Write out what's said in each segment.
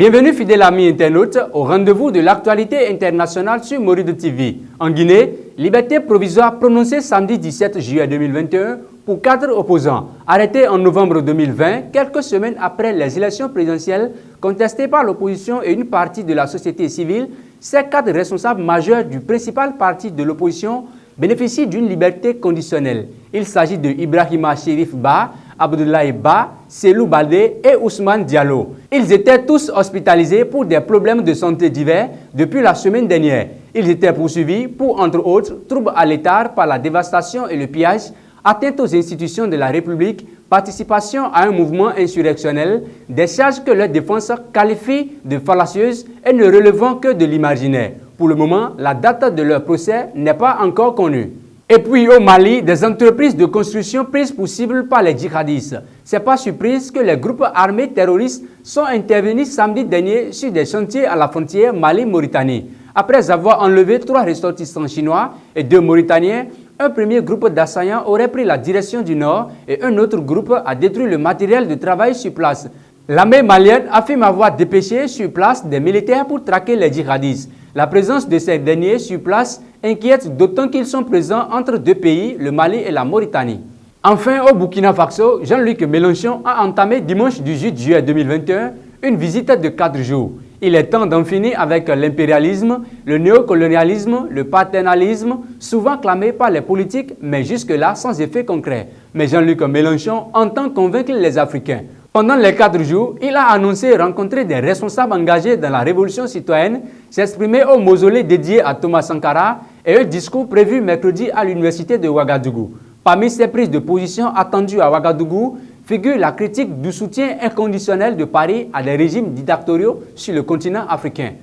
Bienvenue fidèles amis internautes au rendez-vous de l'actualité internationale sur Mouride TV. En Guinée, liberté provisoire prononcée samedi 17 juillet 2021 pour 4 opposants arrêtés en novembre 2020, quelques semaines après les élections présidentielles contestées par l'opposition et une partie de la société civile. Ces 4 responsables majeurs du principal parti de l'opposition bénéficient d'une liberté conditionnelle. Il s'agit de Ibrahima Chérif Ba, Abdoulaye Ba, Selou Baldé et Ousmane Diallo. Ils étaient tous hospitalisés pour des problèmes de santé divers depuis la semaine dernière. Ils étaient poursuivis pour, entre autres, troubles à l'état par la dévastation et le pillage, atteinte aux institutions de la République, participation à un mouvement insurrectionnel, des charges que leur défense qualifie de fallacieuses et ne relevant que de l'imaginaire. Pour le moment, la date de leur procès n'est pas encore connue. Et puis au Mali, des entreprises de construction prises pour cible par les djihadistes. Ce n'est pas surprise que les groupes armés terroristes sont intervenus samedi dernier sur des chantiers à la frontière Mali-Mauritanie. Après avoir enlevé 3 ressortissants chinois et 2 Mauritaniens, un premier groupe d'assaillants aurait pris la direction du nord et un autre groupe a détruit le matériel de travail sur place. L'armée malienne affirme avoir dépêché sur place des militaires pour traquer les djihadistes. La présence de ces derniers sur place inquiète d'autant qu'ils sont présents entre deux pays, le Mali et la Mauritanie. Enfin, au Burkina Faso, Jean-Luc Mélenchon a entamé dimanche 18 juillet 2021 une visite de 4 jours. Il est temps d'en finir avec l'impérialisme, le néocolonialisme, le paternalisme, souvent clamé par les politiques, mais jusque-là sans effet concret. Mais Jean-Luc Mélenchon entend convaincre les Africains. Pendant les 4 jours, il a annoncé rencontrer des responsables engagés dans la révolution citoyenne, s'exprimer au mausolée dédié à Thomas Sankara et un discours prévu mercredi à l'université de Ouagadougou. Parmi ces prises de position attendues à Ouagadougou figure la critique du soutien inconditionnel de Paris à des régimes dictatoriaux sur le continent africain.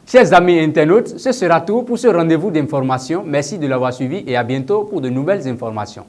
Chers amis internautes, ce sera tout pour ce rendez-vous d'information. Merci de l'avoir suivi et à bientôt pour de nouvelles informations.